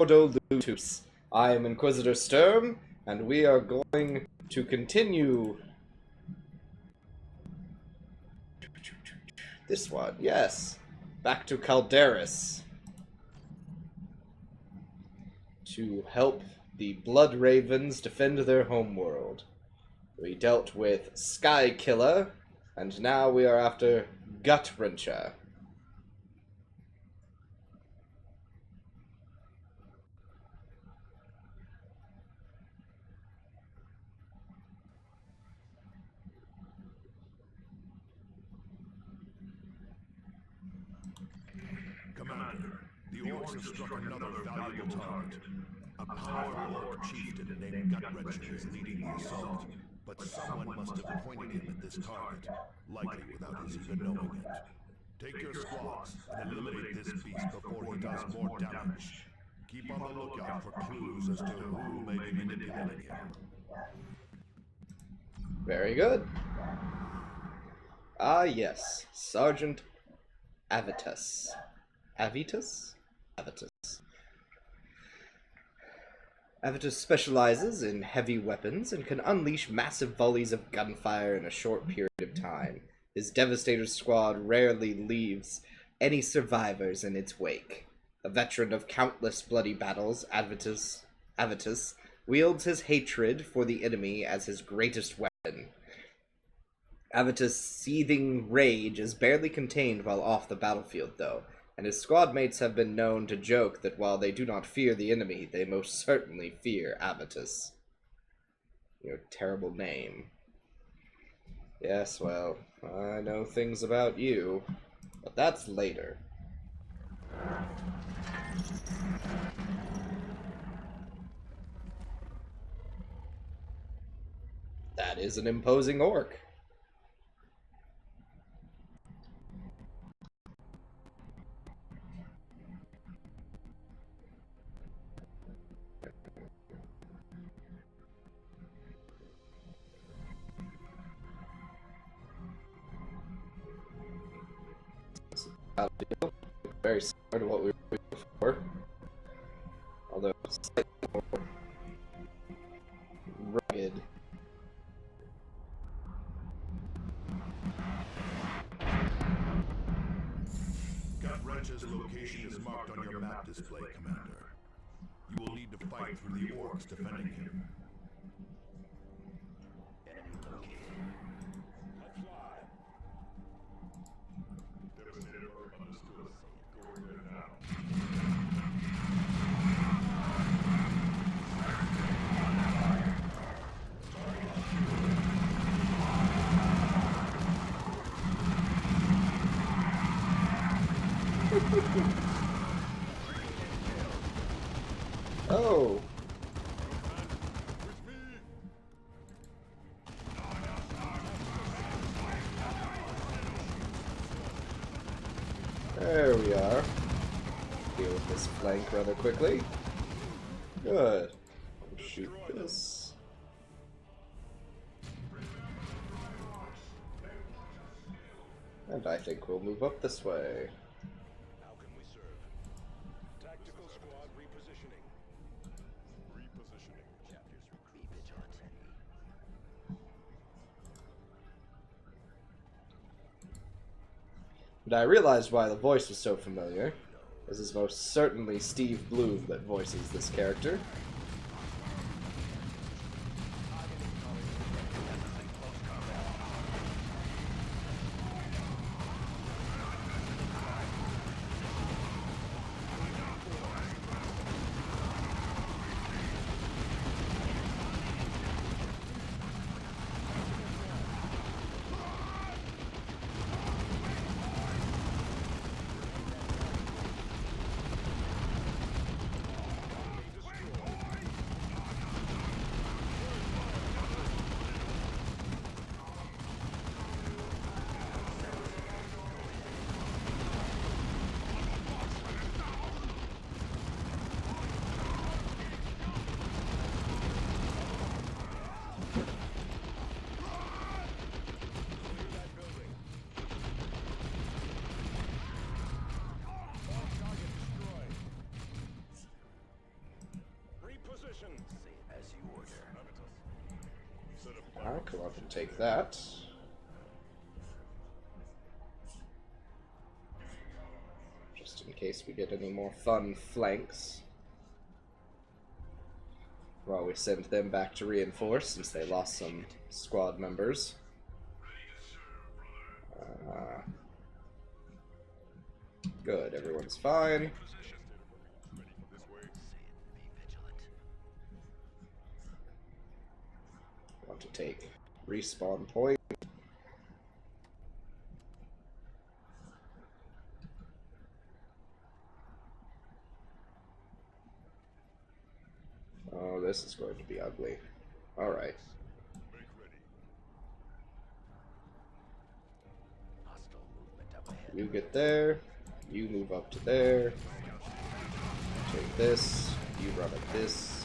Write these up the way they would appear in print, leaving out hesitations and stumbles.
Ordo Lutus. I am Inquisitor Sturm, and we are going to continue this one. Yes, back to Calderis to help the Blood Ravens defend their homeworld. We dealt with Sky Killer, and now we are after Gut Wrencher. Commander, the orcs have struck another valuable target. A powerful orc chieftain named Gut Wrencher is leading the assault, but someone must have pointed him at this target, likely without his even knowing it. Take your squads and eliminate this beast before he does more damage. Keep on the lookout for clues as to who may be manipulating him. Very good. Ah, yes. Sergeant Avitus. Avitus? Avitus. Avitus specializes in heavy weapons and can unleash massive volleys of gunfire in a short period of time. His Devastator squad rarely leaves any survivors in its wake. A veteran of countless bloody battles, Avitus wields his hatred for the enemy as his greatest weapon. Avitus' seething rage is barely contained while off the battlefield, though, and his squad mates have been known to joke that while they do not fear the enemy, they most certainly fear Avitus. Your terrible name. Yes, well, I know things about you, but that's later. That is an imposing orc. Very similar to what we were doing before, although slightly more rugged. Gut Wrencher's location is marked on your map display, Commander. You will need to fight through the orcs defending him. Oh! There we are. Deal with this flank rather quickly. Good. Shoot this. And I think we'll move up this way. How can we serve? Tactical squad repositioning. Repositioning. Chapters recruit vigilante. And I realized why the voice was so familiar. This is most certainly Steve Bloom that voices this character. position. As you order. I'll come up and take that. Just in case we get any more fun flanks. While we send them back to reinforce, since they lost some squad members. Good, everyone's fine. Want to take respawn point. Oh, this is going to be ugly. Alright. You get there. You move up to there. Take this. You run at this.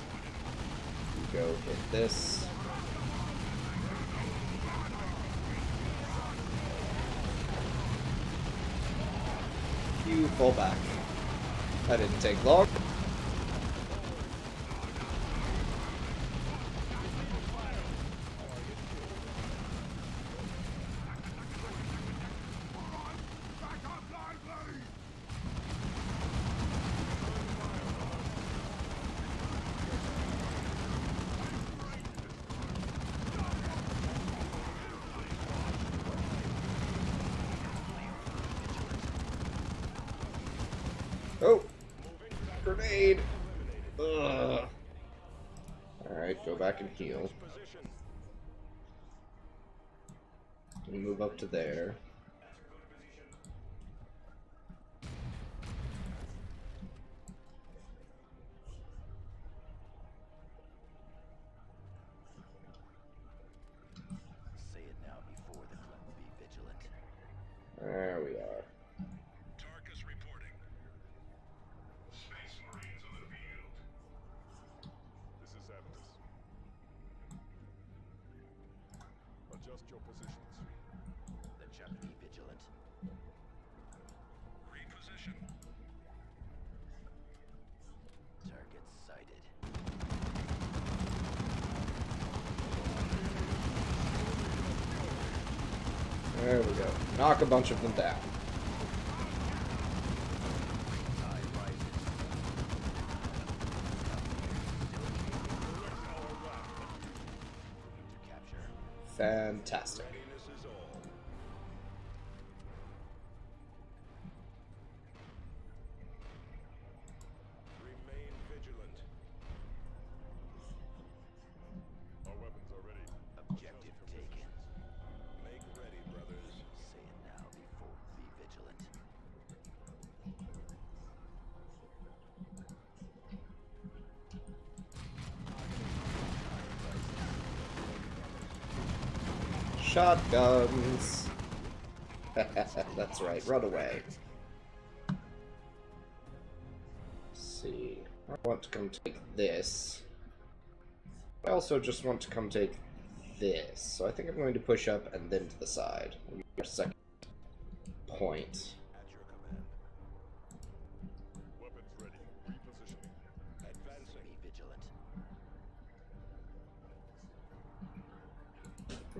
You go hit this. You fall back. That didn't take long. Oh! Grenade! Ugh. Alright, go back and heal. We move up to there. Say it now before the club. Be vigilant. There we are. Tarkus reporting. Space Marines on the field. This is Atlas. Adjust your positions. The Chuck, be vigilant. Reposition. Target sighted. There we go. Knock a bunch of them down. To capture. Fantastic. Readiness is all. Remain vigilant. Our weapons are ready. Objective taken. Make ready, brothers. Say it now before. Be vigilant. Shotguns. That's right, run away. Let's see. I want to come take this. I also just want to come take this. So I think I'm going to push up and then to the side. Our second point. At your command. Weapons ready. Repositioning. Advancing. Be vigilant.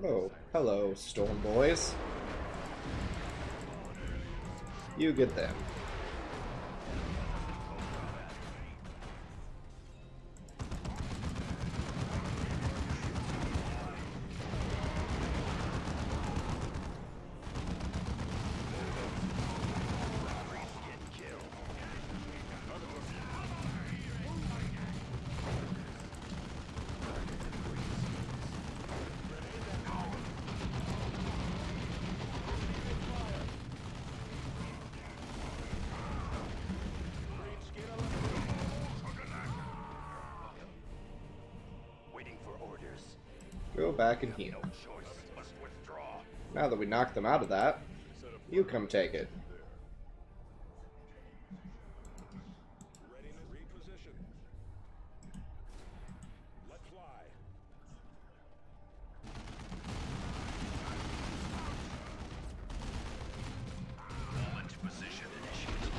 Oh, hello, Storm Boys. You get them. Waiting for orders. Go back and heal. Choice. Must withdraw. Now that we knocked them out of that, you come take it. Readiness. Reposition. Let fly. Moment position initiated.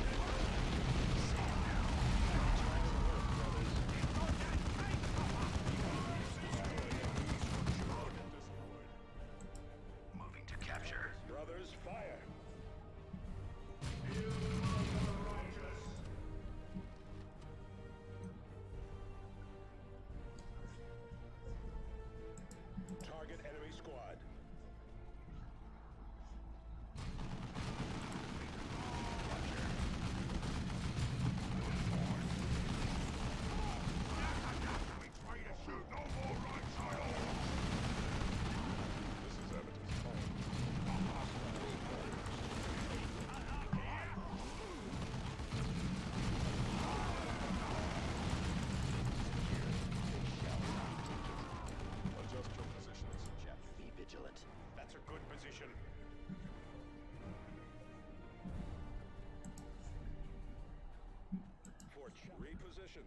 reposition.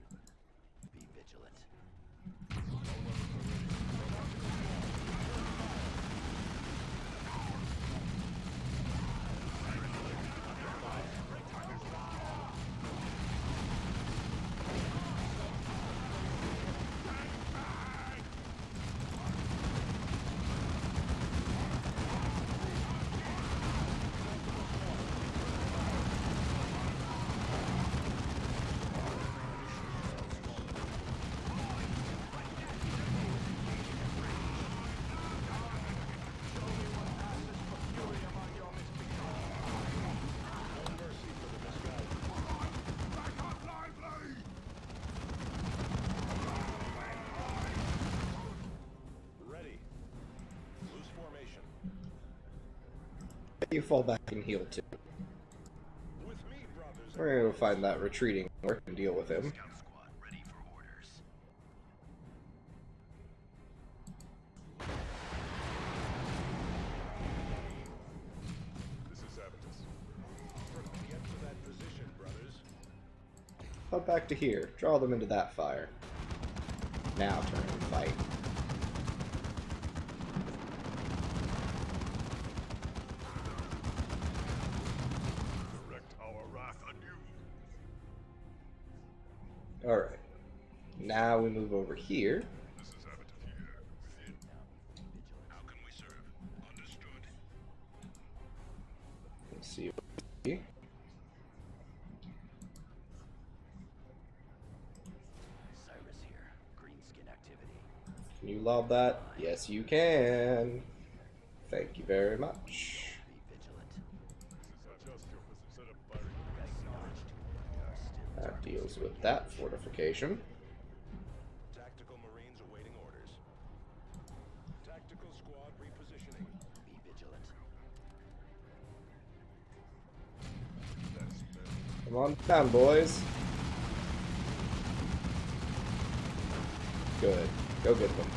Be vigilant. Ready. Loose formation. You fall back and heal too. With me, brothers. We're gonna go find that retreating orc and deal with him. Scout squad ready for orders. This is Abatus. Get to that position, brothers. Hop back to here. Draw them into that fire. Now turn and fight. Direct our wrath anew. Alright. Now we move over here. This is Abatus here. Within. How can we serve? Understood. Let's see what we see. Cyrus here. Greenskin activity. Can you lob that? Yes, you can. Thank you very much. Be vigilant. Adjust your position. Set up firing. Acknowledged. We are still That deals with that fortification. Tactical Marines awaiting orders. Tactical squad repositioning. be vigilant. That's better. Come on down, boys. Good. Go get them.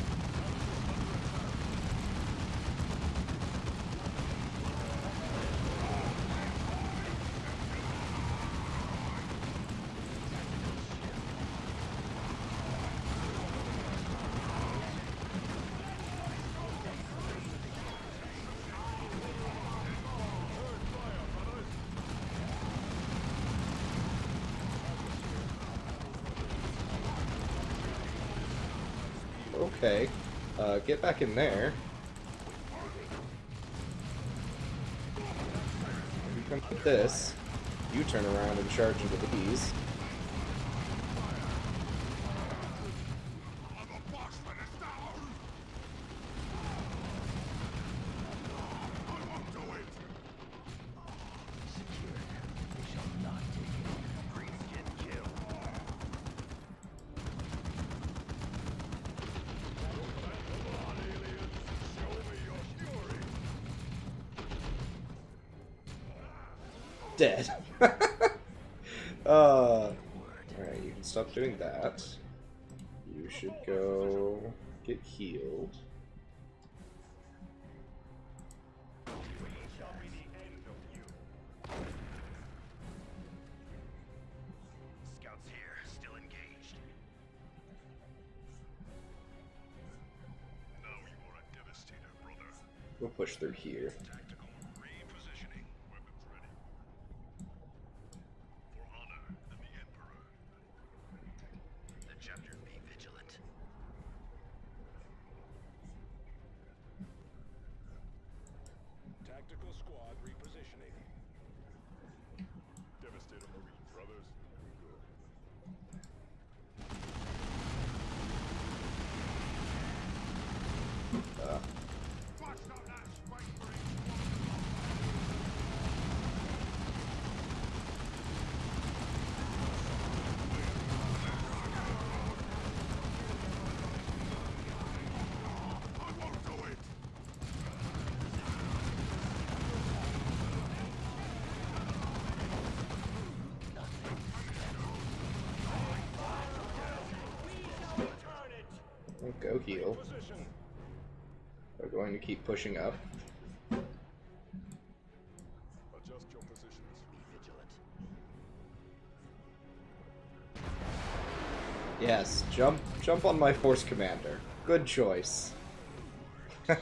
Okay. Get back in there. You come with this. You turn around and charge into these. Secure. We shall not take it. Greenskin kill. Dead. Alright, you can stop doing that. You should go get healed. Scouts here. Still engaged. Now you are a devastator, brother. We'll push through here. Tactical repositioning. Weapons ready. For honor and the Emperor. The chapter be vigilant. Tactical squad repositioning. Devastator Marine brothers. Good. Go heal. Position. We're going to keep pushing up. Adjust your positions. Be vigilant. Yes, jump on my force commander. Good choice. Good.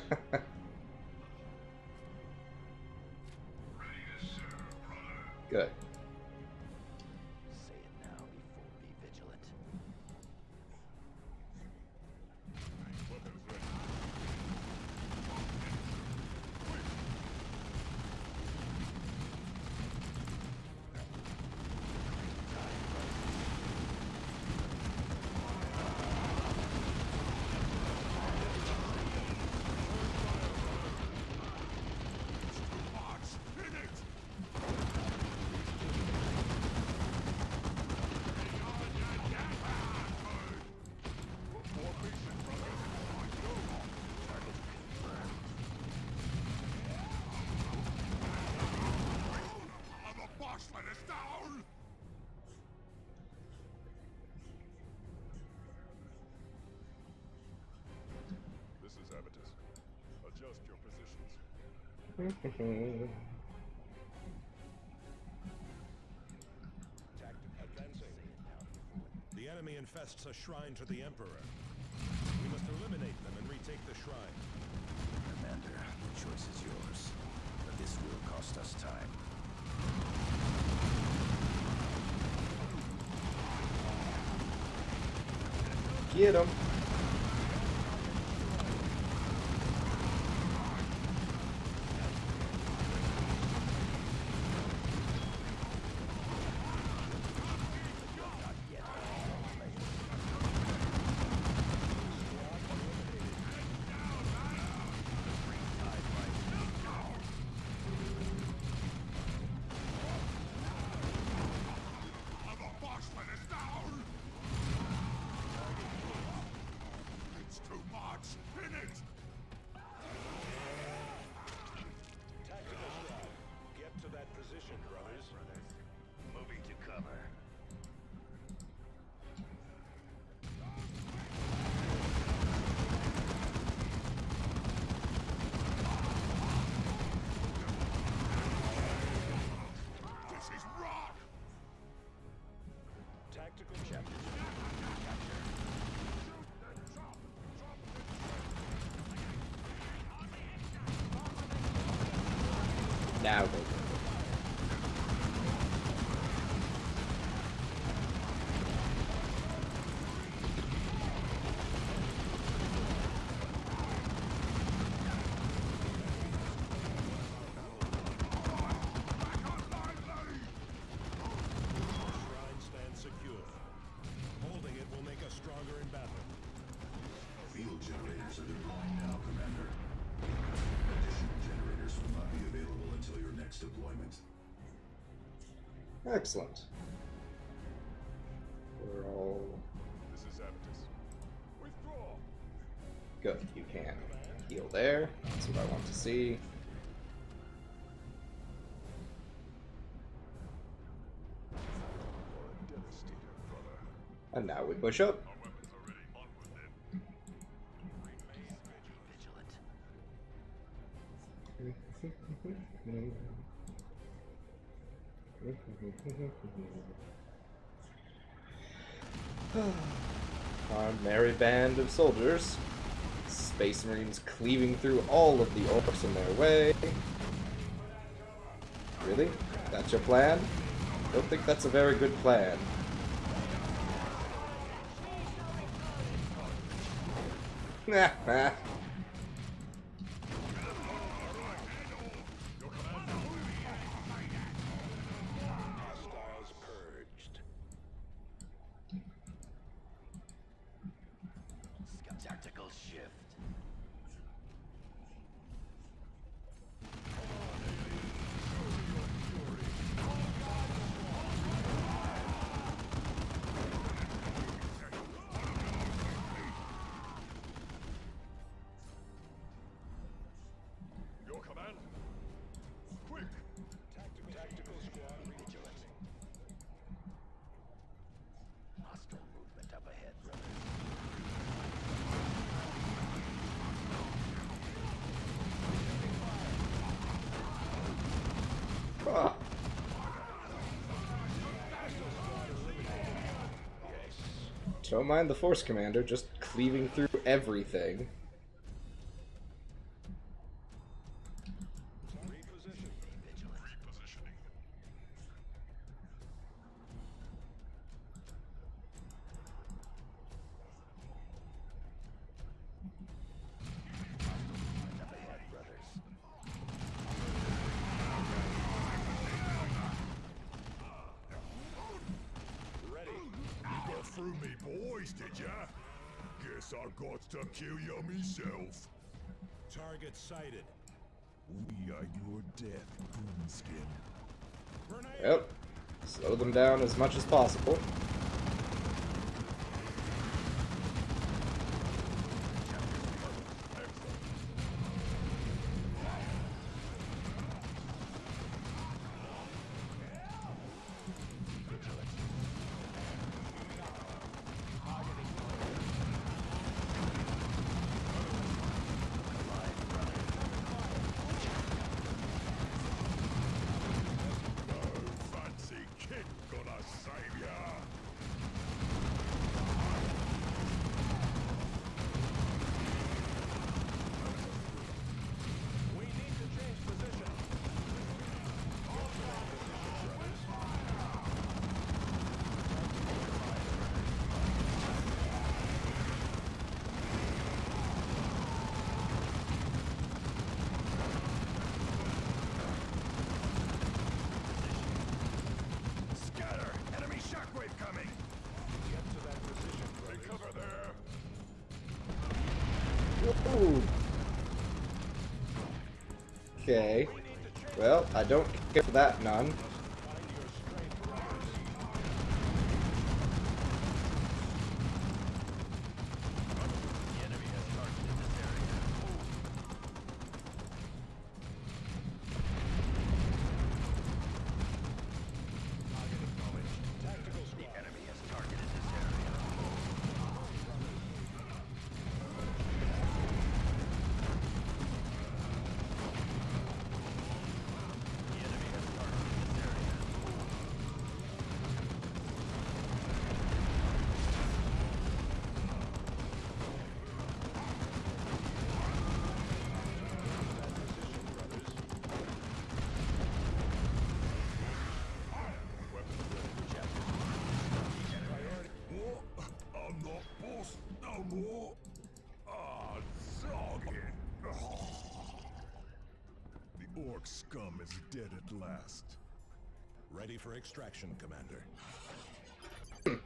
Say it now before be vigilant. This is Abatus. Adjust your positions. Advancing. The enemy infests a shrine to the Emperor. We must eliminate them and retake the shrine. Commander, the choice is yours. But this will cost us time. Get him. It's too much! Hit it! Tactical squad. Get to that position, brothers. Moving to cover. This is rock! Tactical chapter. Now go. Shrine stands secure. Holding it will make us stronger in battle. Field generators are deploying now, Commander. Additional generators will not be available until your next deployment. Excellent. We're all This is Abatus. Withdraw. good. You can heal there. That's what I want to see. Devastator, brother. And now we push up. Our weapons are ready. Onward then. Vigilant. Our merry band of soldiers. Space Marines cleaving through all of the orcs in their way. Really? That's your plan? Don't think that's a very good plan. Nah, nah. Hostiles purged. Tactical shift. Your command. Quick. Tactical squad. Vigilant. Hostile movement up ahead, brothers. Don't mind the Force Commander just cleaving through everything. Through me, boys, did ya? Guess I got to kill ya myself. Target sighted. We are your death, Goonskin. Yep. Slow them down as much as possible. Ooh. Okay. Well, I don't care for that none. Orc scum is dead at last. Ready for extraction, Commander. Zeal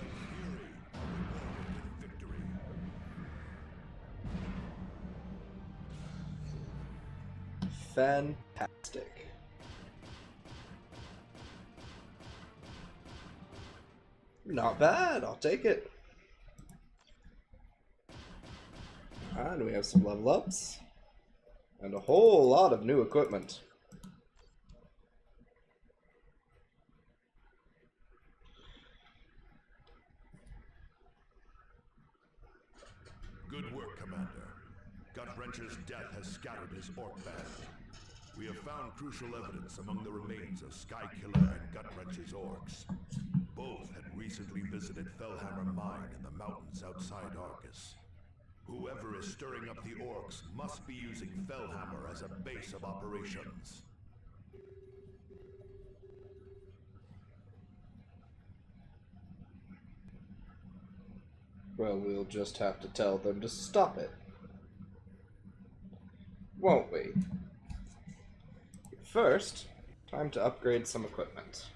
and fury are rewarded with victory. Fantastic. Not bad, I'll take it. And we have some level ups. And a whole lot of new equipment. Good work, Commander. Gut-Wrencher's death has scattered his orc band. We have found crucial evidence among the remains of Skykiller and Gut-Wrencher's orcs. Both had recently visited Fellhammer Mine in the mountains outside Arcus. Whoever is stirring up the orcs must be using Fellhammer as a base of operations. Well, we'll just have to tell them to stop it. Won't we? First, time to upgrade some equipment.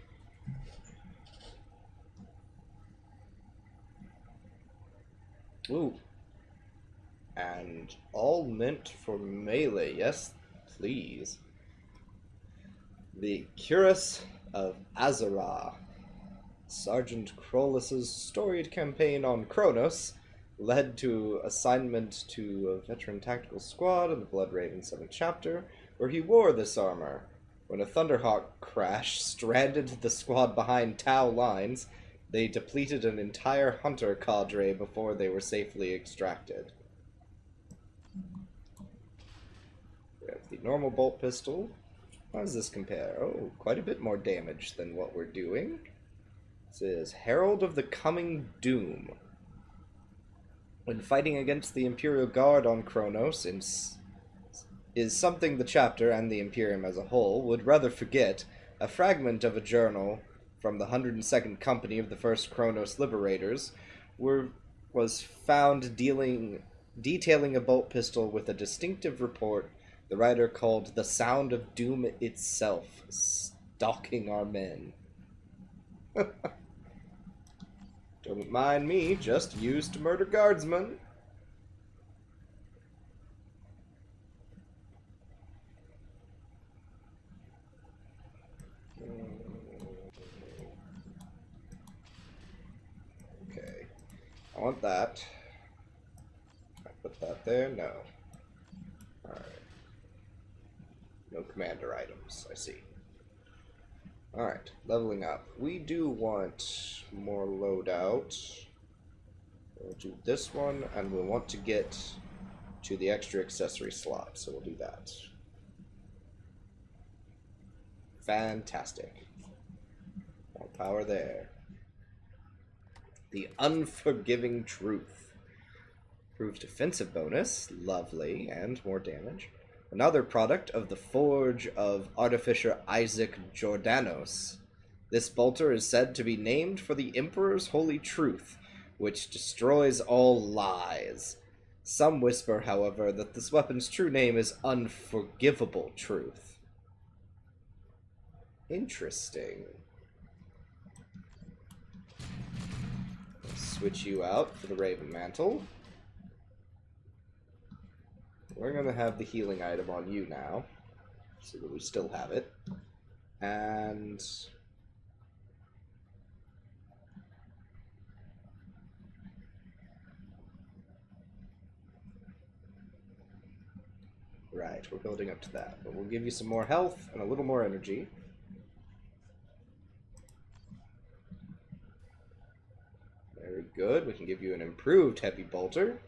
Ooh. And all meant for melee, yes, please. The Cuirass of Azara. Sergeant Krolus's storied campaign on Kronos led to assignment to a veteran tactical squad in the Bloodraven 7th chapter, where he wore this armor. When a Thunderhawk crash stranded the squad behind Tau lines, they depleted an entire hunter cadre before they were safely extracted. We have the normal bolt pistol, How does this compare? Oh, quite a bit more damage than what we're doing. This is Herald of the Coming Doom. When fighting against the Imperial Guard on Kronos is something the chapter and the Imperium as a whole would rather forget. A fragment of a journal from the 102nd Company of the First Kronos Liberators was found detailing a bolt pistol with a distinctive report the writer called the Sound of Doom itself, stalking our men. Don't mind me, just used to murder guardsmen. Okay, I want that. I put that there? No. Alright. No commander items, I see. Alright, leveling up. We do want more loadout. We'll do this one, and we'll want to get to the extra accessory slot, so we'll do that. Fantastic. More power there. The Unforgiving Truth. Proves defensive bonus, lovely, and more damage. Another product of the forge of artificer Isaac Jordanos. This bolter is said to be named for the Emperor's holy truth, which destroys all lies. Some whisper, however, that this weapon's true name is Unforgivable Truth. Interesting. Let's switch you out for the Raven Mantle. We're going to have the healing item on you now, so that we still have it. And right, we're building up to that, but we'll give you some more health and a little more energy. Very good. We can give you an improved heavy bolter.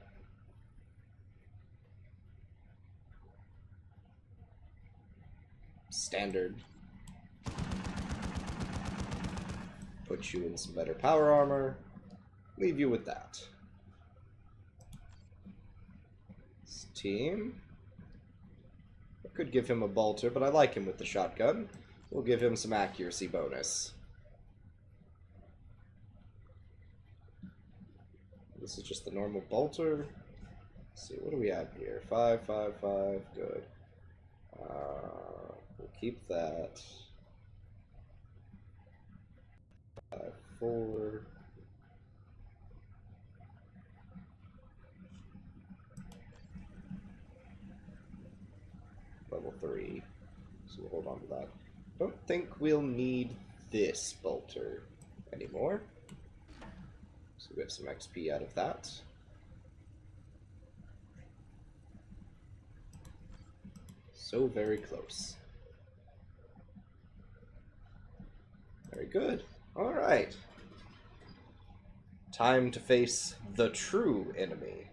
Standard. Put you in some better power armor. Leave you with that. This team. I could give him a bolter, but I like him with the shotgun. We'll give him some accuracy bonus. This is just the normal bolter. Let's see, what do we have here? 5, 5, 5. Good. We'll keep that. 5, 4. Level 3. So we'll hold on to that. Don't think we'll need this bolter anymore. So we have some XP out of that. So very close. Very good. All right. Time to face the true enemy.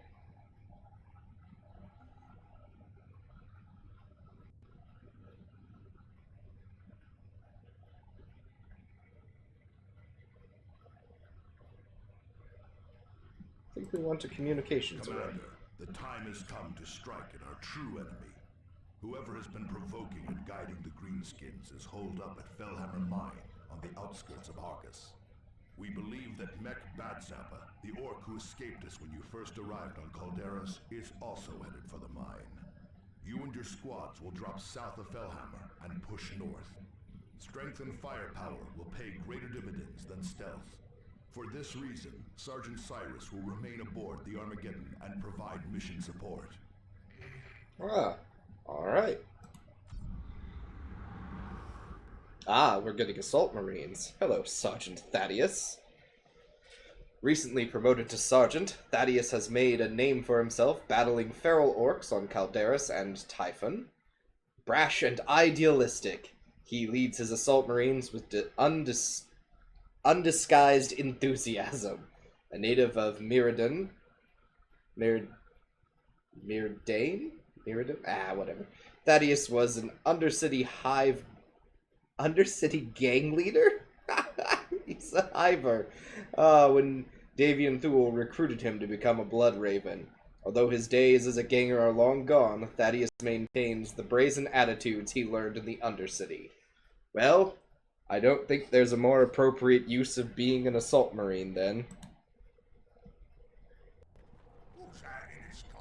I think we want a communications array. Commander, the time has come to strike at our true enemy. Whoever has been provoking and guiding the Greenskins is holed up at Fellhammer Mine on the outskirts of Argus. We believe that Mech Badsappa, the orc who escaped us when you first arrived on Calderas, is also headed for the mine. You and your squads will drop south of Fellhammer and push north. Strength and firepower will pay greater dividends than stealth. For this reason, Sergeant Cyrus will remain aboard the Armageddon and provide mission support. Ah, alright. Ah, we're getting assault marines. Hello, Sergeant Thaddeus. Recently promoted to sergeant, Thaddeus has made a name for himself battling feral orcs on Calderas and Typhon. Brash and idealistic, he leads his assault marines with undisguised enthusiasm. A native of Mirrodane? Whatever. Thaddeus was an Undercity gang leader? He's a hiver. When Davian Thule recruited him to become a Blood Raven. Although his days as a ganger are long gone, Thaddeus maintains the brazen attitudes he learned in the Undercity. Well, I don't think there's a more appropriate use of being an assault marine then. Who's that in the sky?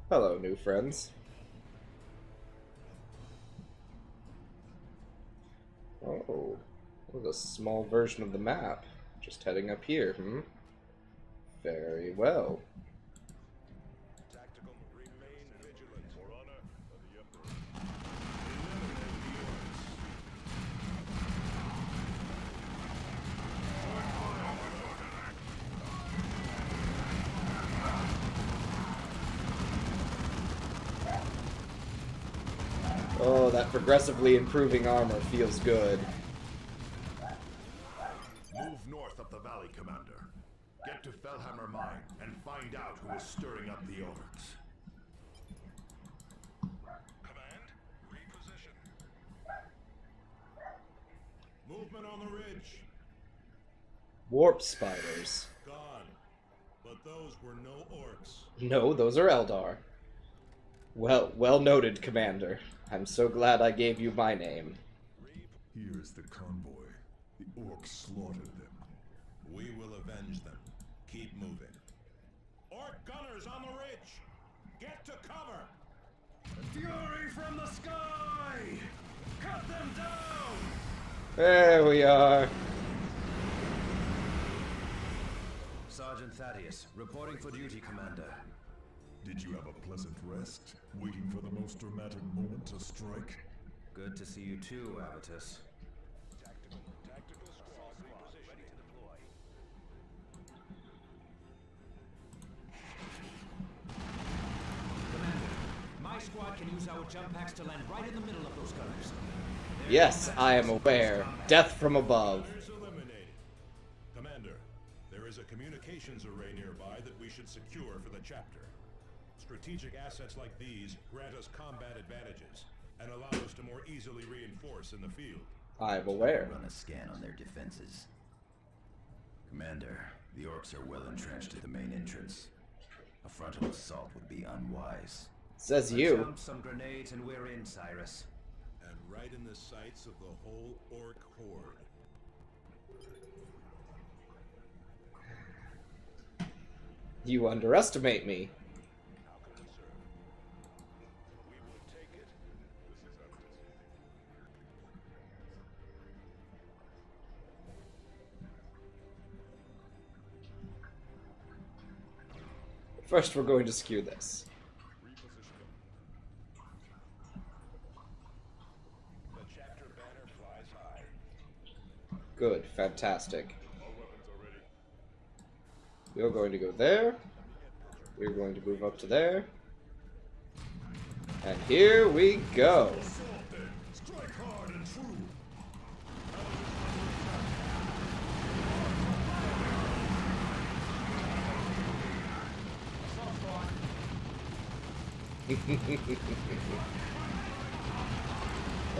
Hello, new friends. Oh, what a small version of the map. Just heading up here, Very well. Tactical. Remain vigilant. For honor of the Emperor. Oh, that progressively improving armor feels good. Move north up the valley, Commander. Get to Fellhammer Mine and find out who is stirring up the orcs. Command, reposition. Movement on the ridge. Warp spiders. Gone. But those were no orcs. No, those are Eldar. Well noted, Commander. I'm so glad I gave you my name. Here's the convoy. The orcs slaughtered them. We will avenge them. Keep moving. Orc gunners on the ridge! Get to cover! Fury from the sky! Cut them down! There we are. Sergeant Thaddeus, reporting for duty, Commander. Did you have a pleasant rest, waiting for the most dramatic moment to strike? Good to see you too, Avitus. Tactical squad reposition. Ready to deploy. Commander, my squad can use our jump packs to land right in the middle of those gunners. Yes, I am aware. Death from above. Gunners eliminated. Commander, there is a communications array nearby that we should secure for the chapter. Strategic assets like these grant us combat advantages and allow us to more easily reinforce in the field. I am aware. Run a scan on their defenses. Commander, the orcs are well entrenched at the main entrance. A frontal assault would be unwise. Says you. Jump some grenades and we're in, Cyrus. And right in the sights of the whole orc horde. You underestimate me. How can I serve? We will take it. This is Avitus. First, we're going to skew this. Reposition them. The chapter banner flies high. Good, fantastic. All weapons are ready. We're going to go there. We're going to move up to there. And here we go. Assault them! Strike hard and true!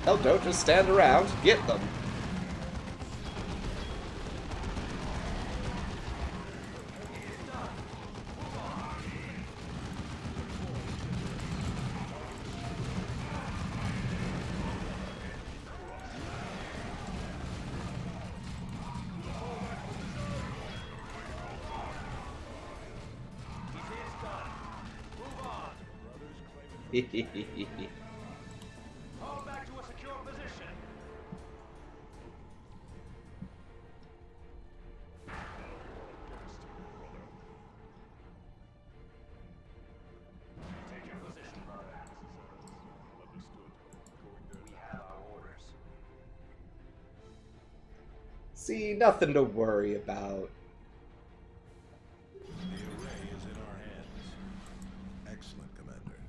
Well, don't just stand around. Get them. Fall back to a secure position. Take your position, brother. Understood. Going there. We have our orders. See, nothing to worry about. The array is in our hands. Excellent, Commander.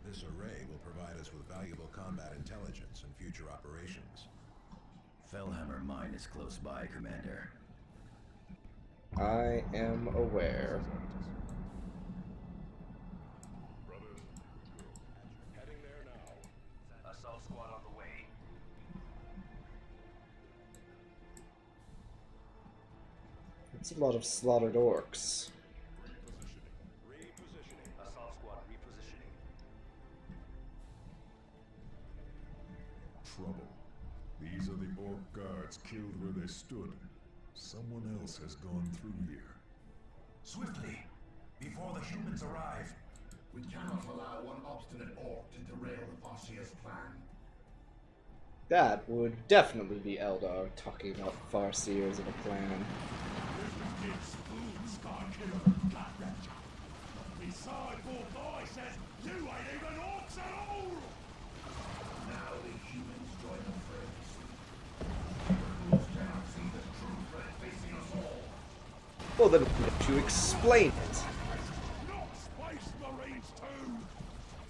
This array will provide us with valuable combat intelligence and future operations. Fellhammer mine is close by, Commander. I am aware. Brothers, heading there now. Assault squad on the way. It's a lot of slaughtered orcs. Repositioning. Assault squad repositioning. Trouble. These are the orc guards killed where they stood. Someone else has gone through here. Swiftly! Before the humans arrive! We cannot allow one obstinate orc to derail the Vasia's plan. That would definitely be Eldar talking about Farseers and a plan. It's food, Scarkiller, gut-wrencher. Beside what boy says, you ain't even orcs at all! Now the humans join the friends. The fools cannot see the true threat facing us all. Well, then why don't you explain it? Not Space Marines too!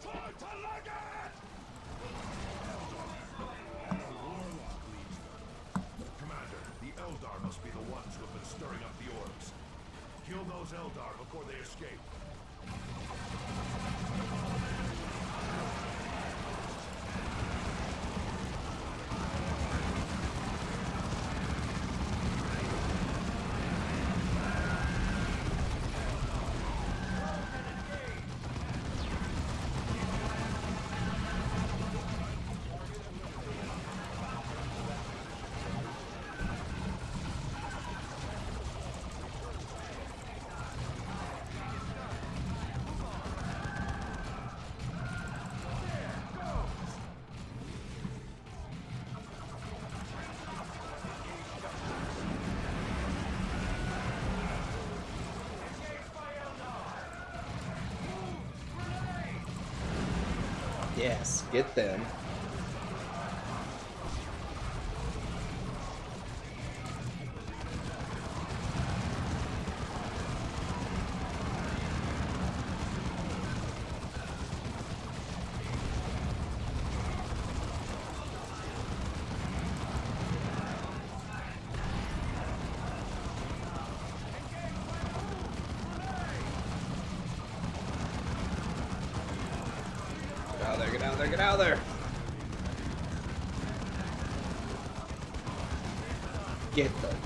Time to leg it! Commander, the Eldar must be the ones who have been stirring up the orcs. Kill those Eldar before they escape. Yes, get them. Get out of there, get out of there, get out of there! Get them.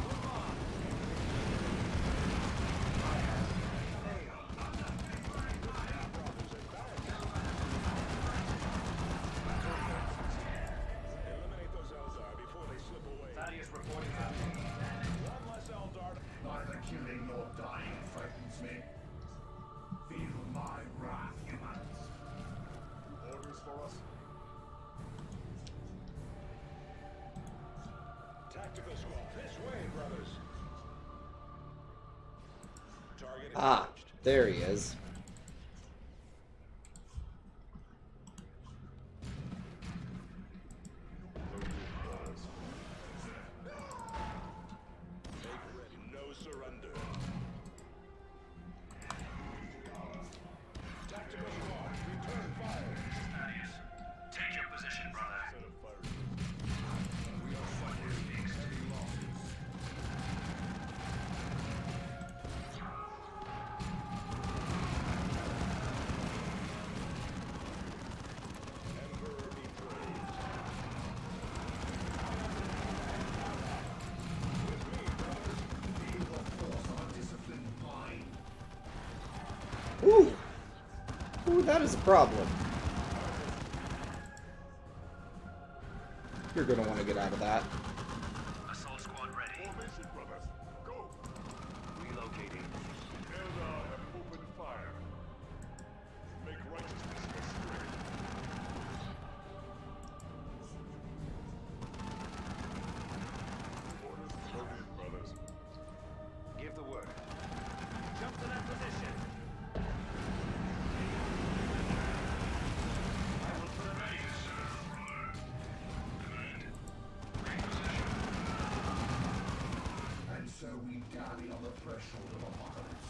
Eliminate those Eldar before they slip away. Thaddeus reporting back. One less Eldar. Neither killing nor dying frightens me. Feel my wrath, humans. Orders for us? Tactical squad, this way, brothers. Target Ah, engaged. there he is. Make ready, no surrender. Tactical squad, return fire. Thaddeus, take your position, brother. Set of fire. We are suffering heavy losses. Emperor be praised. Feel the force of a disciplined mind. Ooh! Ooh, that is a problem. You're gonna want to get out of that. Assault squad ready. Formation, brothers. Go! Relocating. Eldar have opened fire. Make righteousness their strength. Orders loaded, brothers. Give the word. Jump to that position. I will put it ready, sir. And so we dally on the threshold of apocalypse.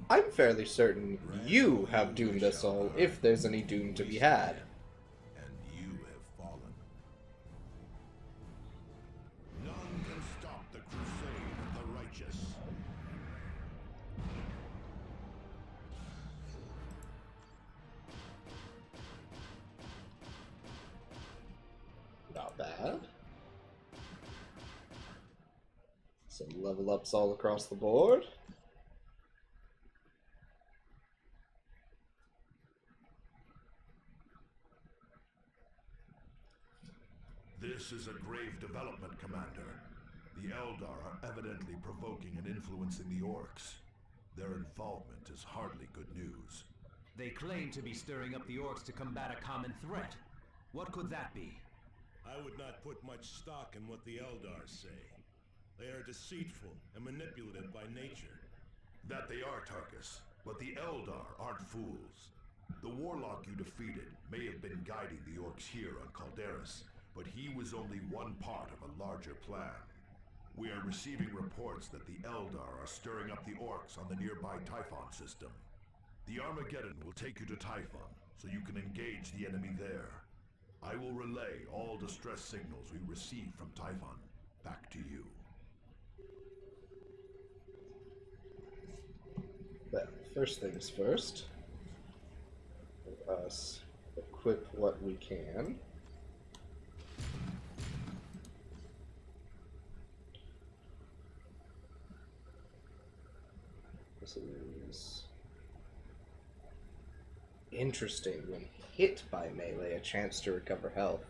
I'm fairly certain you have doomed us all, if there's any doom to be had. And you have fallen. None can stop the crusade of the righteous. Not bad. Some level ups all across the board. This is a grave development, Commander. The Eldar are evidently provoking and influencing the Orcs. Their involvement is hardly good news. They claim to be stirring up the orcs to combat a common threat. What could that be? I would not put much stock in what the Eldar say. They are deceitful and manipulative by nature. That they are, Tarkus, but the Eldar aren't fools. The warlock you defeated may have been guiding the Orcs here on Calderis, but he was only one part of a larger plan. We are receiving reports that the Eldar are stirring up the Orcs on the nearby Typhon system. The Armageddon will take you to Typhon, so you can engage the enemy there. I will relay all distress signals we receive from Typhon back to you. Well, first things first. Let us equip what we can. This is interesting. When hit by melee, a chance to recover health.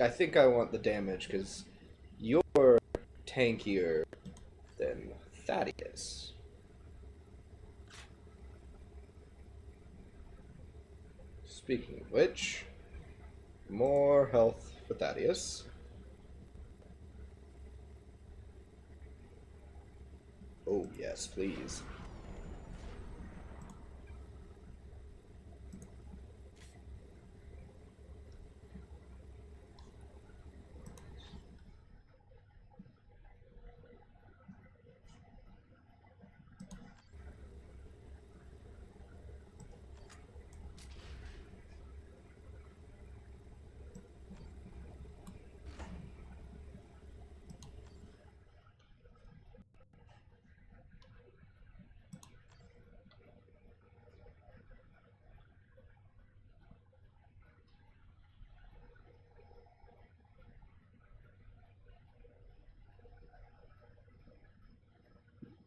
I think I want the damage because you're tankier than Thaddeus. Speaking of which, more health for Thaddeus. Oh, yes, please.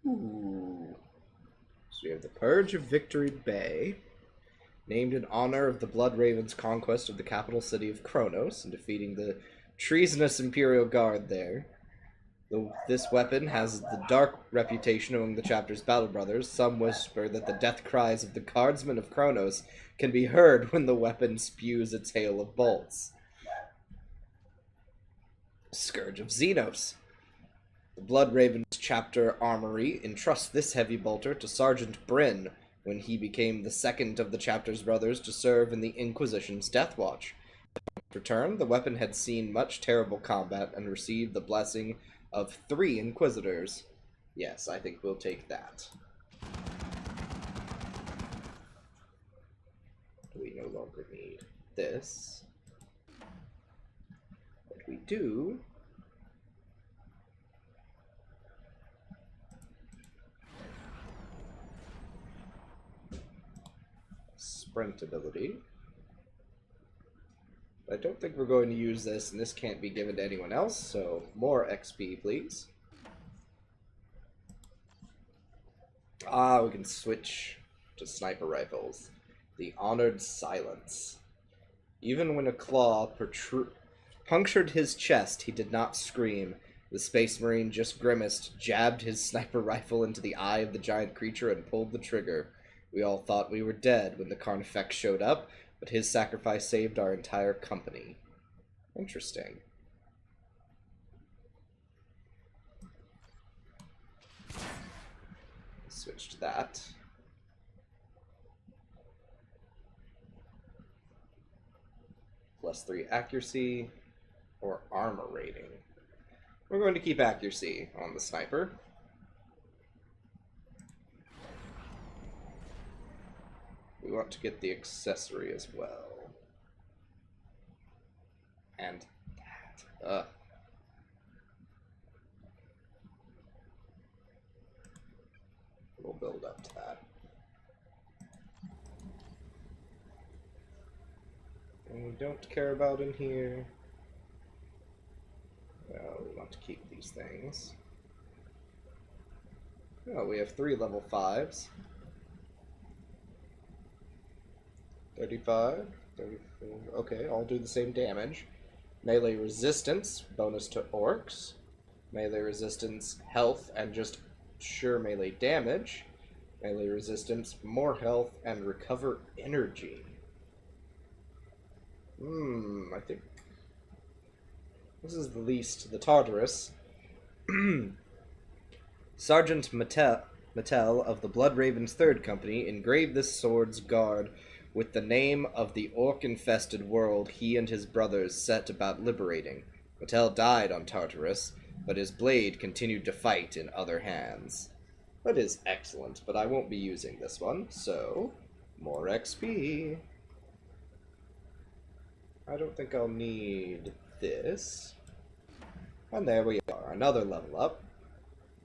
Ooh. So we have the Purge of Victory Bay, named in honor of the Blood Raven's conquest of the capital city of Kronos and defeating the treasonous Imperial Guard there. Though this weapon has the dark reputation among the chapter's battle brothers, some whisper that the death cries of the guardsmen of Kronos can be heard when the weapon spews its hail of bolts. Scourge of Xenos. The Blood Raven's chapter armory entrusts this heavy bolter to Sergeant Bryn when he became the second of the chapter's brothers to serve in the Inquisition's Death Watch. In return, the weapon had seen much terrible combat and received the blessing of 3 Inquisitors. Yes, I think we'll take that. We no longer need this. But we do... sprint ability. I don't think we're going to use this, and this can't be given to anyone else, so more XP, please. Ah, we can switch to sniper rifles. The Honored Silence. Even when a claw punctured his chest, he did not scream. The Space Marine just grimaced, jabbed his sniper rifle into the eye of the giant creature, and pulled the trigger. We all thought we were dead when the Carnifex showed up, but his sacrifice saved our entire company. Interesting. Switch to that. +3 accuracy or armor rating. We're going to keep accuracy on the sniper. we want to get the accessory as well. And that. We'll build up to that. And we don't care about in here. Well, we want to keep these things. Oh, we have 3 level 5s. 35, 34. Okay, all do the same damage. Melee resistance, bonus to orcs. Melee resistance, health, and just sure melee damage. Melee resistance, more health, and recover energy. I think this is the least. The Tartarus. Sergeant Mattel of the Blood Ravens 3rd Company engraved this sword's guard with the name of the orc-infested world he and his brothers set about liberating. Mattel died on Tartarus, but his blade continued to fight in other hands. That is excellent, but I won't be using this one, so more XP. I don't think I'll need this. And there we are, another level up.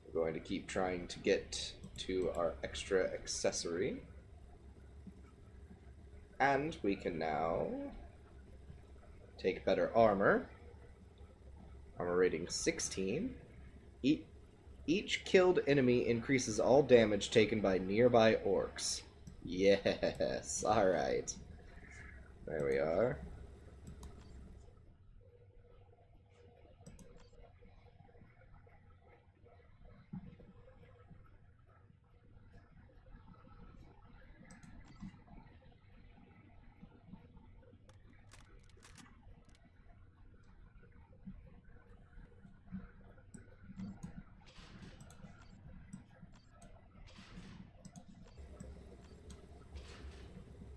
We're going to keep trying to get to our extra accessory. And we can now take better armor. Armor rating 16. Each killed enemy increases all damage taken by nearby orcs. Yes, alright. There we are.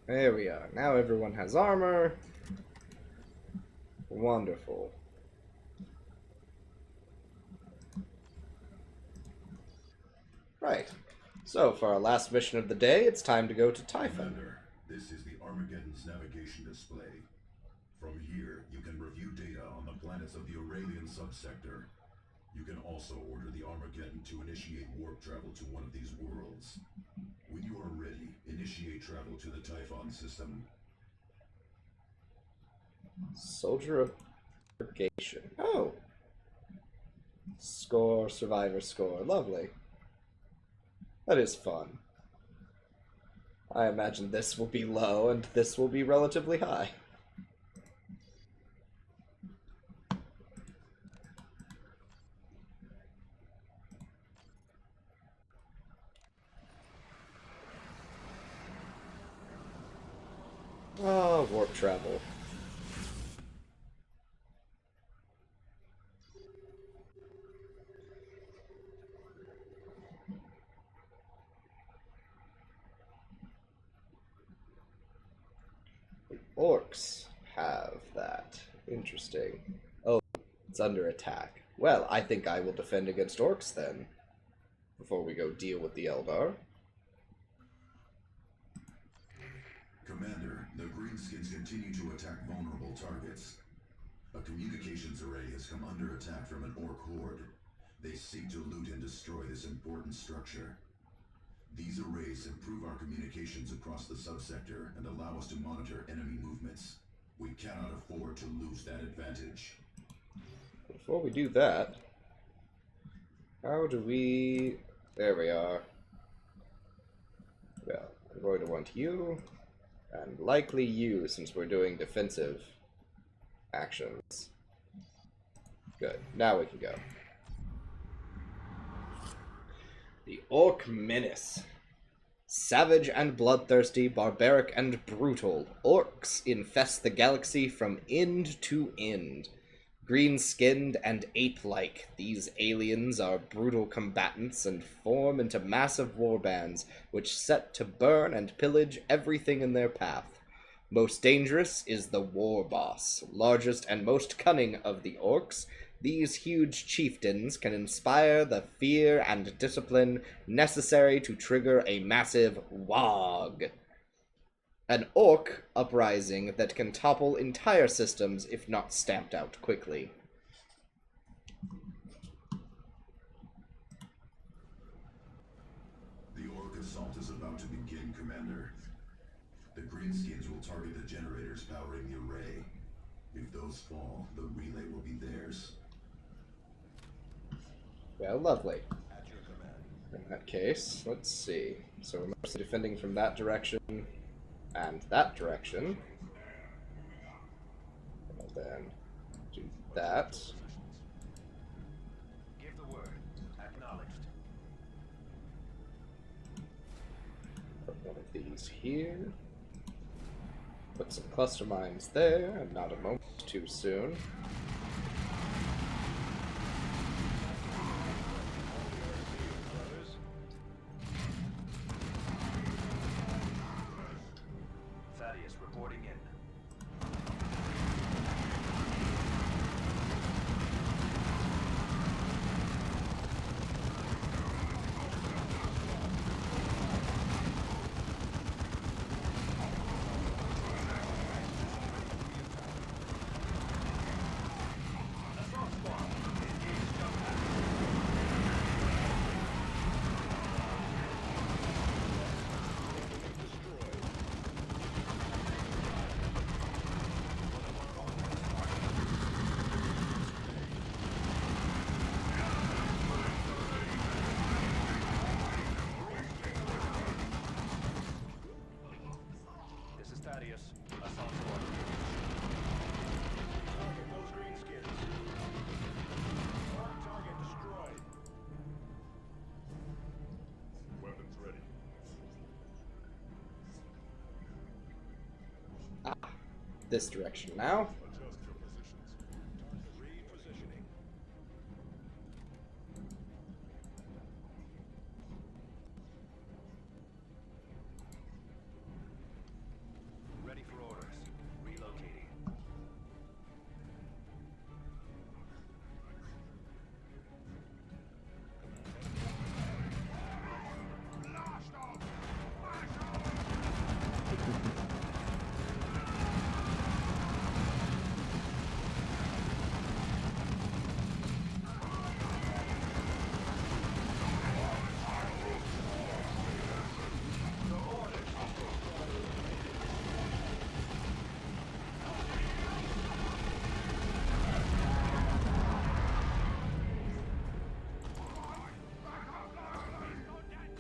There we are. Now everyone has armor. Wonderful. Right. So, for our last mission of the day, it's time to go to Typhon. Commander, this is the Armageddon's navigation display. From here, you can review data on the planets of the Aurelian subsector. You can also order the Armageddon to initiate warp travel to one of these worlds. When you are ready, initiate travel to the Typhon system. Soldier of Purgation. Oh! Score, survivor score. Lovely. That is fun. I imagine this will be low and this will be relatively high. Oh, warp travel. The orcs have that. Interesting. Oh, it's under attack. Well, I think I will defend against orcs then, before we go deal with the Eldar. Commander, the Greenskins continue to attack vulnerable targets. A communications array has come under attack from an orc horde. They seek to loot and destroy this important structure. These arrays improve our communications across the subsector and allow us to monitor enemy movements. We cannot afford to lose that advantage. Before we do that, how do we... There we are. Well, I'm going to want you, and likely you, since we're doing defensive actions. Good. Now we can go. The Orc Menace. Savage and bloodthirsty, barbaric and brutal, orcs infest the galaxy from end to end. Green-skinned and ape-like, these aliens are brutal combatants and form into massive warbands which set to burn and pillage everything in their path. Most dangerous is the War Boss, largest and most cunning of the orcs. These huge chieftains can inspire the fear and discipline necessary to trigger a massive WOG. An orc uprising that can topple entire systems if not stamped out quickly. The orc assault is about to begin, Commander. The Greenskins will target the generators powering the array. If those fall, the relay will be theirs. Well, lovely. At your command. In that case, let's see. So we're mostly defending from that direction and that direction. And then do that. Give the word. Acknowledged. Put one of these here. Put some cluster mines there, and not a moment too soon. Thaddeus reporting in. This is Thaddeus. Assault squad. Target those greenskins. Target destroyed. Weapons ready. This direction now. Adjust your positions. Repositioning. Ready for orders. Relocating.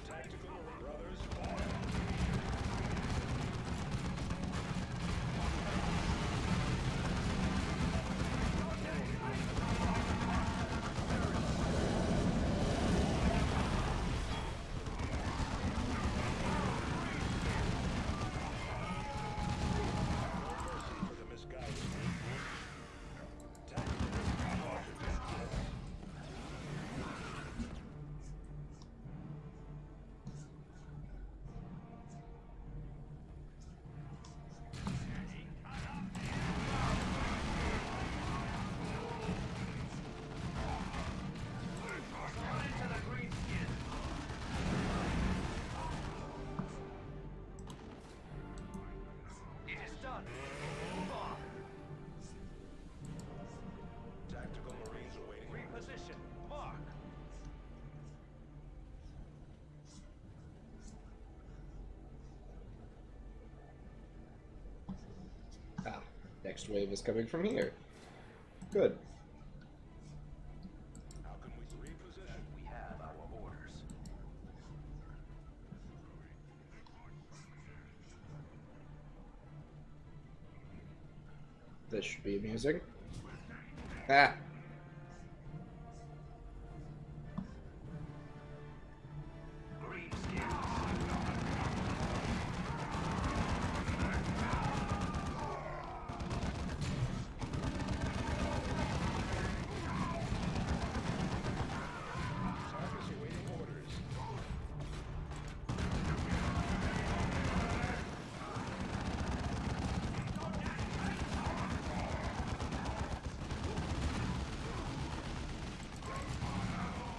Tactical brothers. For the misguided. It is done. Move on. Tactical Marines awaiting. Reposition. Mark. Ah, next wave is coming from here. Good. How can we reposition? We have our orders. This should be amusing. Ah! Targets awaiting orders.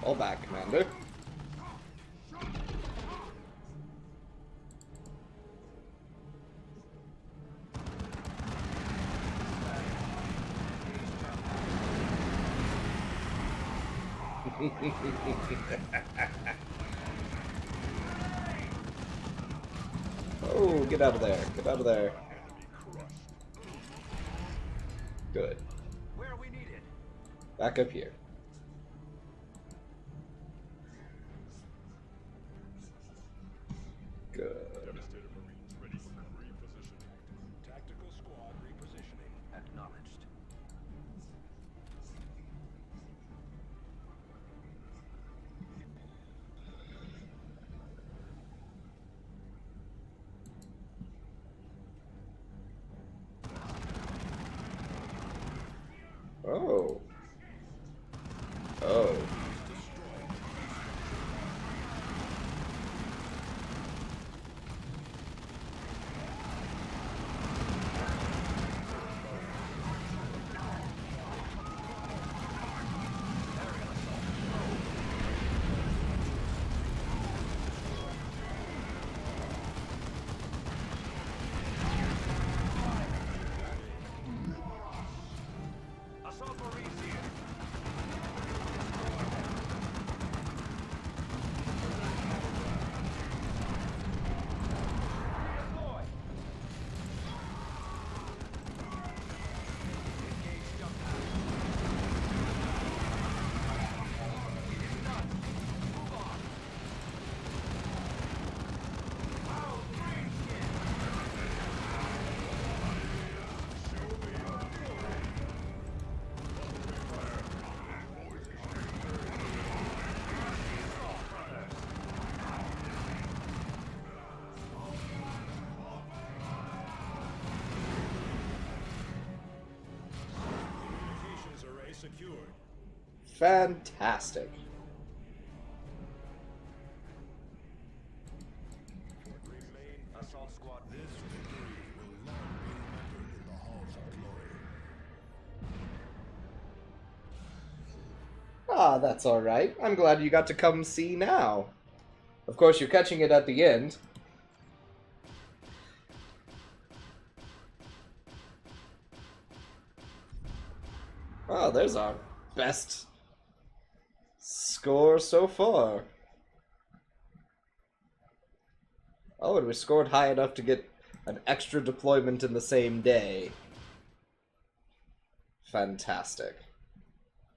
All back, Commander. Oh, get out of there. Get out of there. Good. Where are we needed? Back up here. Good. Devastator Marines ready for repositioning. Tactical squad repositioning. Acknowledged. Oh. Oh. Assault Marines here. Deploy. Engage jump pad. It's done. Move on. Wow, green skin. Communications array secured. Fantastic. Remain Assault squad. This victory will long be remembered in the halls of glory. Ah, that's alright. I'm glad you got to come see now. Of course, you're catching it at the end. Oh, there's our best score so far. Oh, and we scored high enough to get an extra deployment in the same day. Fantastic.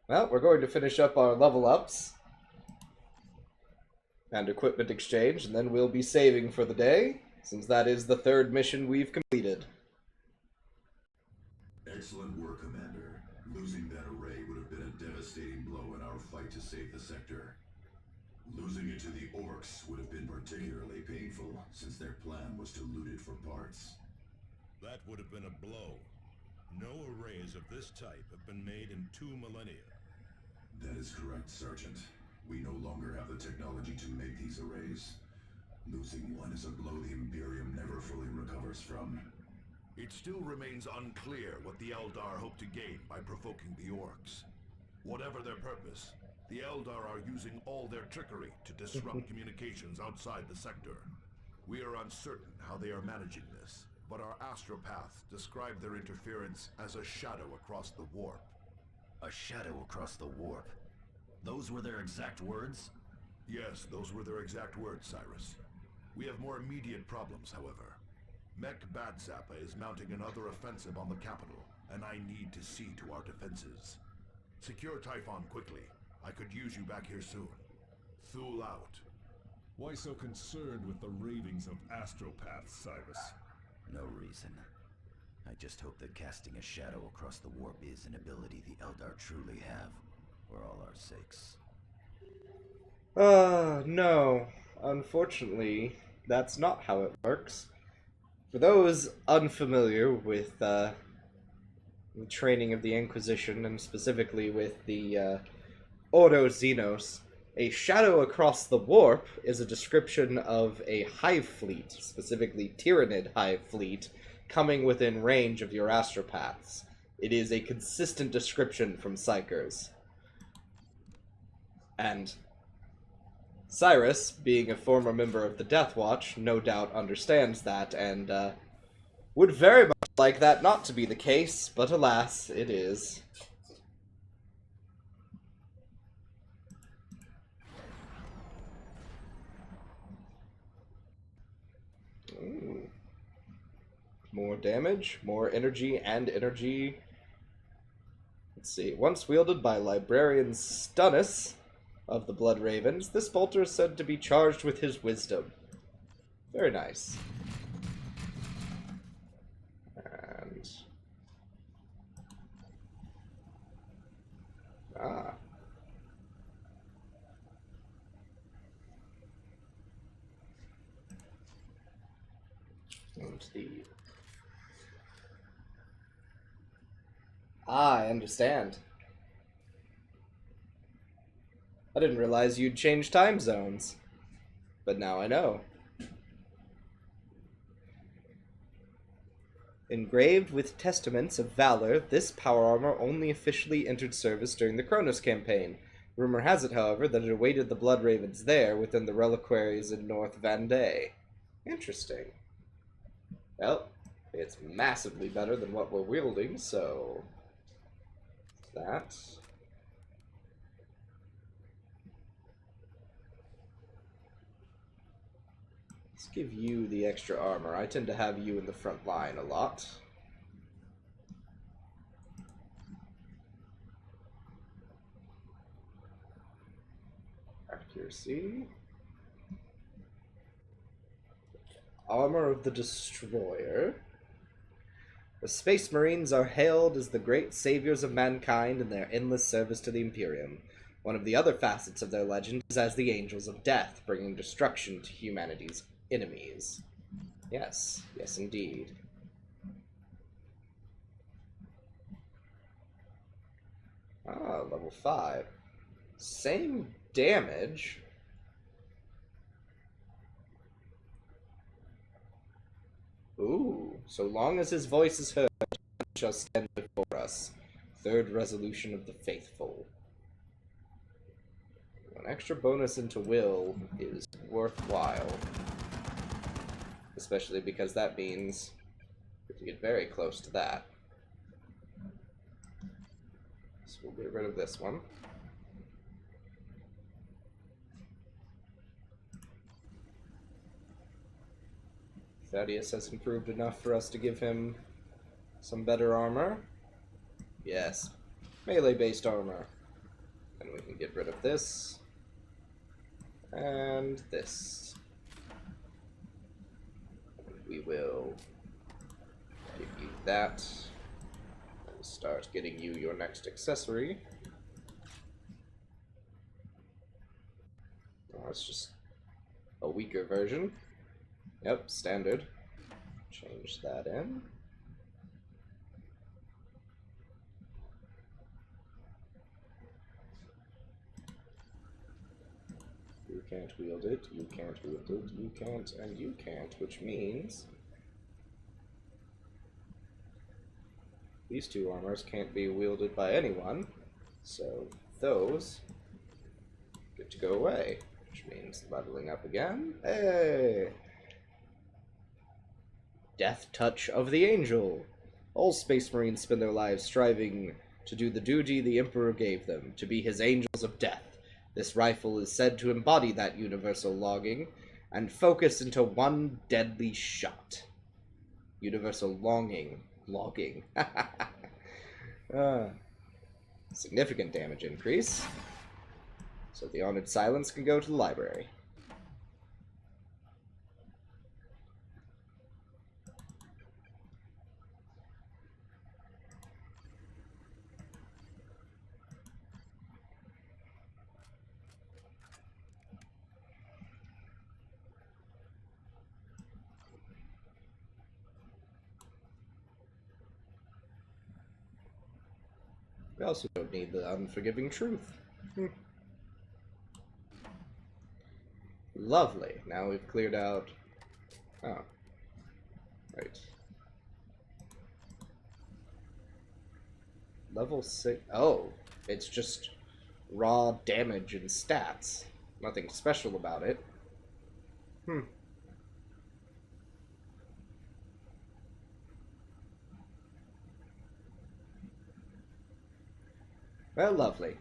Well, we're going to finish up our level ups and equipment exchange, and then we'll be saving for the day, since that is the third mission we've completed. Excellent work, Commander. Losing that array would have been a devastating blow in our fight to save the sector. Losing it to the orcs would have been particularly painful, since their plan was to loot it for parts. That would have been a blow. No arrays of this type have been made in 2 millennia. That is correct, Sergeant. We no longer have the technology to make these arrays. Losing one is a blow the Imperium never fully recovers from. It still remains unclear what the Eldar hope to gain by provoking the orcs. Whatever their purpose, the Eldar are using all their trickery to disrupt communications outside the sector. We are uncertain how they are managing this, but our astropaths describe their interference as a shadow across the warp. A shadow across the warp. Those were their exact words? Yes, those were their exact words, Cyrus. We have more immediate problems, however. Mech Badzappa is mounting another offensive on the capital, and I need to see to our defenses. Secure Typhon quickly. I could use you back here soon. Thule out. Why so concerned with the ravings of astropaths, Cyrus? No reason. I just hope that casting a shadow across the warp is an ability the Eldar truly have, for all our sakes. No. Unfortunately, that's not how it works. For those unfamiliar with the training of the Inquisition, and specifically with the Ordo Xenos, a shadow across the warp is a description of a hive fleet, specifically Tyranid hive fleet, coming within range of your astropaths. It is a consistent description from Psychers. And Cyrus, being a former member of the Death Watch, no doubt understands that, and would very much like that not to be the case, but alas, it is. more damage, more energy, and energy. Let's see. Once wielded by Librarian Stunnis of the Blood Ravens, this bolter is said to be charged with his wisdom. Very nice. And... ah. And the... ah, I understand. I didn't realize you'd change time zones. But now I know. Engraved with testaments of valor, this power armor only officially entered service during the Kronos campaign. Rumor has it, however, that it awaited the Blood Ravens there within the reliquaries in North Vendée. Interesting. Well, it's massively better than what we're wielding, so... that. Let's give you the extra armor. I tend to have you in the front line a lot. Accuracy. Armor of the Destroyer. The Space Marines are hailed as the great saviors of mankind in their endless service to the Imperium. One of the other facets of their legend is as the Angels of Death, bringing destruction to humanity's enemies. Yes, yes indeed. Ah, level 5. Same damage. Ooh, so long as his voice is heard, he shall stand before us. Third resolution of the faithful. An extra bonus into will is worthwhile. Especially because that means we can get very close to that. So we'll get rid of this one. Thaddeus has improved enough for us to give him some better armor. Yes, melee-based armor. And we can get rid of this. And this. And we will give you that. And start getting you your next accessory. Oh, it's just a weaker version. Yep, standard. Change that in. You can't wield it, you can't wield it, you can't, and you can't, which means these two armors can't be wielded by anyone, so those get to go away, which means leveling up again. Hey! Death Touch of the Angel. All Space Marines spend their lives striving to do the duty the Emperor gave them, to be his angels of death. This rifle is said to embody that universal longing and focus into one deadly shot. Universal longing. Logging. Significant damage increase. So the Honored Silence can go to the library. We also don't need the unforgiving truth. Lovely. Now we've cleared out... oh. Right. Level 6... oh. It's just raw damage and stats. Nothing special about it. Well, lovely.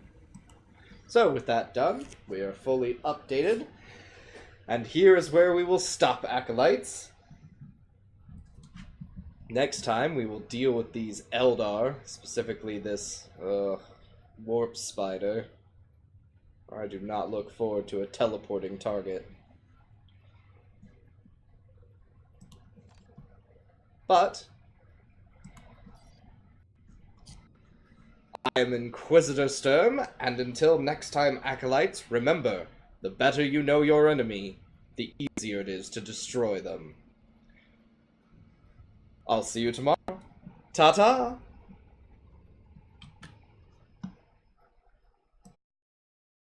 So, with that done, we are fully updated. And here is where we will stop, Acolytes. Next time, we will deal with these Eldar, specifically this, warp spider. I do not look forward to a teleporting target. But I am Inquisitor Sturm, and until next time, Acolytes, remember, the better you know your enemy, the easier it is to destroy them. I'll see you tomorrow. Ta-ta!